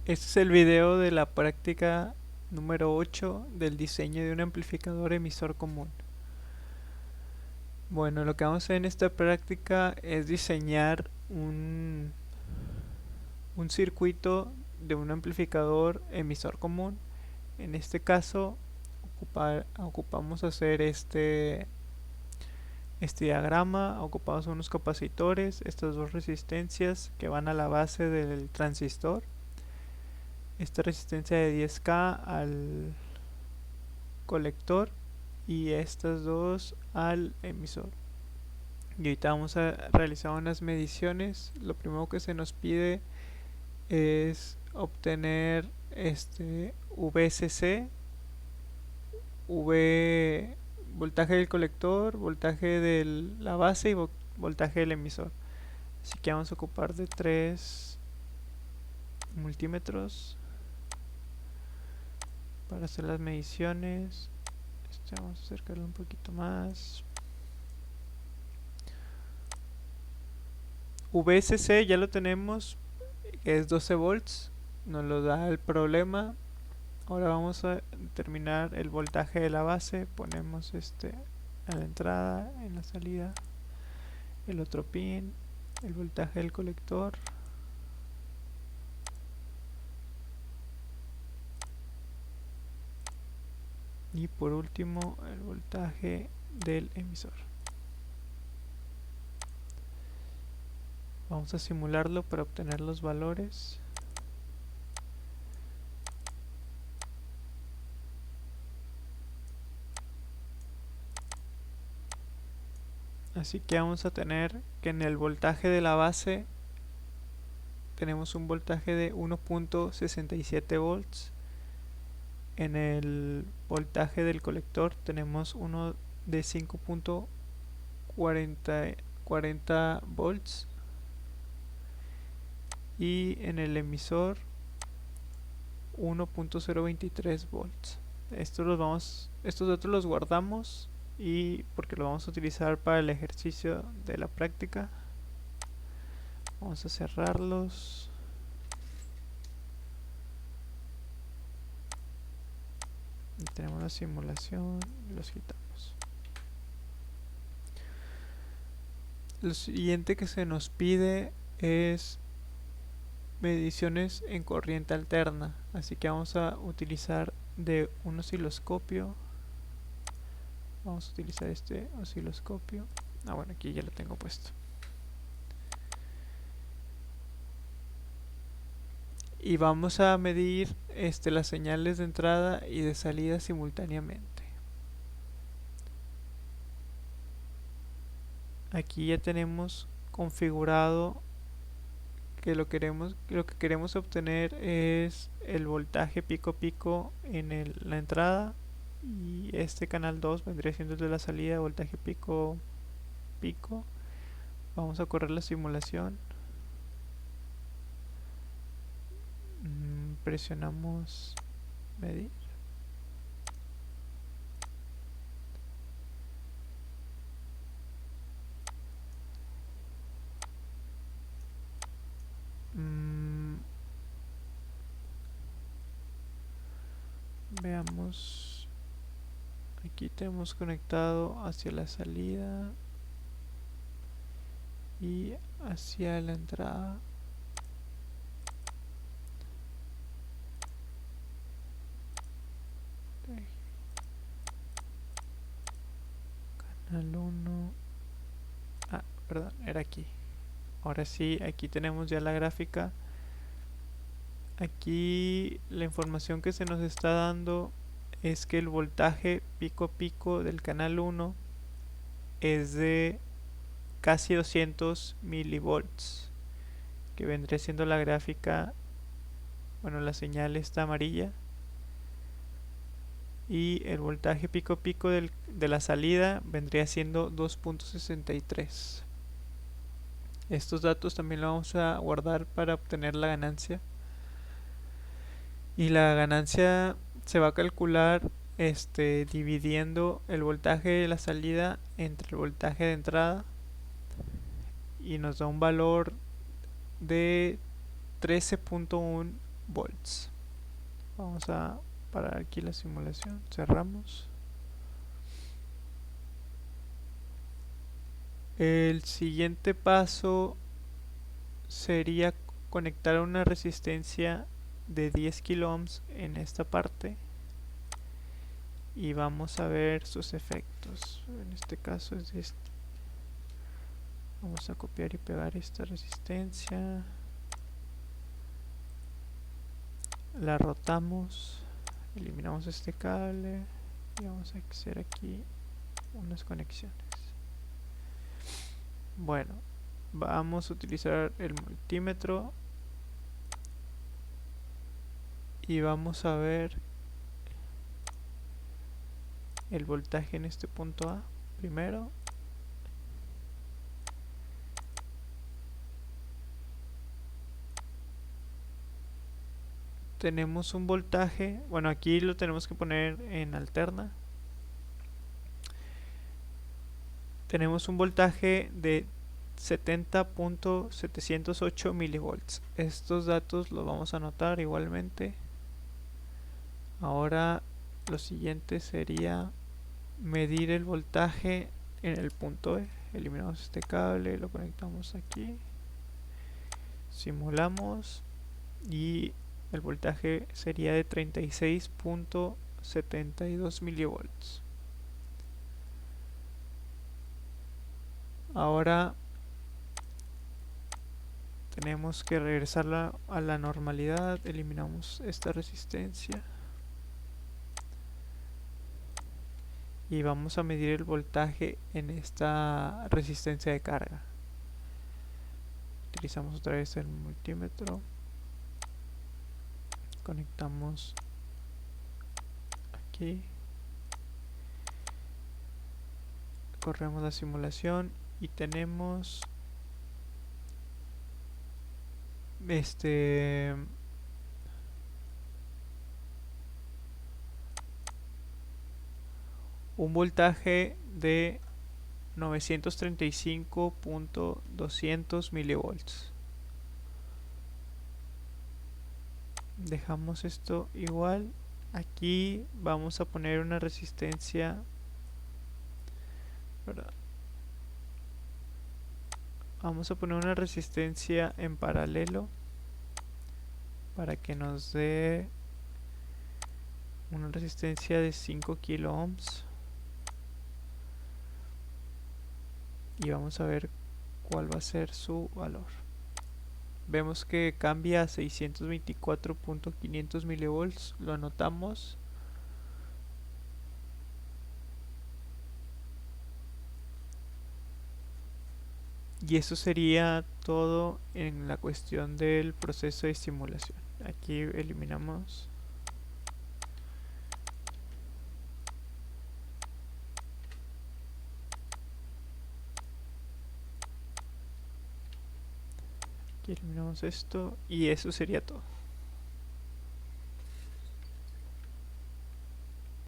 Este es el video de la práctica número 8 del diseño de un amplificador emisor común. Bueno, lo que vamos a hacer en esta práctica es diseñar un circuito de un amplificador emisor común. En este caso ocupamos hacer este diagrama. Ocupamos unos capacitores, estas dos resistencias que van a la base del transistor, esta resistencia de 10K al colector y estas dos al emisor. Y ahorita vamos a realizar unas mediciones. Lo primero que se nos pide es obtener VSC, voltaje del colector, voltaje de la base y voltaje del emisor. Así que vamos a ocupar de 3 multímetros para hacer las mediciones. Vamos a acercarlo un poquito más. VSC ya lo tenemos, es 12 volts, nos lo da el problema. Ahora vamos a determinar el voltaje de la base. Ponemos a la entrada, en la salida, el otro pin, el voltaje del colector, y por último el voltaje del emisor. Vamos a simularlo para obtener los valores. Así que vamos a tener que en el voltaje de la base tenemos un voltaje de 1.67 volts. En el voltaje del colector tenemos uno de 5.40 volts. Y en el emisor 1.023 volts. Estos datos los guardamos y porque lo vamos a utilizar para el ejercicio de la práctica. Vamos a cerrarlos. Y tenemos la simulación y los quitamos. Lo siguiente que se nos pide es mediciones en corriente alterna, así que vamos a utilizar de un osciloscopio. Vamos a utilizar este osciloscopio. Bueno, aquí ya lo tengo puesto. Y vamos a medir las señales de entrada y de salida simultáneamente. Aquí ya tenemos configurado que lo que queremos obtener es el voltaje pico pico en la entrada, y este canal 2 vendría siendo el de la salida, voltaje pico pico. Vamos a correr la simulación. Presionamos medir. Veamos. Aquí tenemos conectado hacia la salida y hacia la entrada. Canal 1. Perdón, era aquí. Ahora sí, aquí tenemos ya la gráfica. Aquí la información que se nos está dando es que el voltaje pico a pico del canal 1 es de casi 200 milivolts, que vendría siendo la gráfica. Bueno, la señal está amarilla. Y el voltaje pico a pico de la salida vendría siendo 2.63. Estos datos también los vamos a guardar para obtener la ganancia. Y la ganancia se va a calcular dividiendo el voltaje de la salida entre el voltaje de entrada, y nos da un valor de 13.1 volts. Vamos a parar aquí la simulación, cerramos. El siguiente paso sería conectar una resistencia de 10 kilo ohms en esta parte y vamos a ver sus efectos. En este caso es este. Vamos a copiar y pegar esta resistencia, la rotamos, eliminamos este cable y vamos a hacer aquí unas conexiones. Bueno, vamos a utilizar el multímetro y vamos a ver el voltaje en este punto A primero. Tenemos un voltaje, bueno, aquí lo tenemos que poner en alterna. Tenemos un voltaje de 70.708 milivolts. Estos datos los vamos a anotar igualmente. Ahora lo siguiente sería medir el voltaje en el punto E. Eliminamos este cable, lo conectamos aquí, simulamos y el voltaje sería de 36.72 milivolts. Ahora tenemos que regresarla a la normalidad. Eliminamos esta resistencia y vamos a medir el voltaje en esta resistencia de carga. Utilizamos otra vez el multímetro, conectamos aquí, corremos la simulación y tenemos un voltaje de 935.200 milivolts. Dejamos esto igual. Aquí vamos a poner una resistencia, ¿verdad? Vamos a poner una resistencia en paralelo para que nos dé una resistencia de 5 kilo ohms. Y vamos a ver cuál va a ser su valor. Vemos que cambia a 624.500 milivolts, lo anotamos. Y eso sería todo en la cuestión del proceso de simulación. Aquí eliminamos. Aquí eliminamos esto y eso sería todo.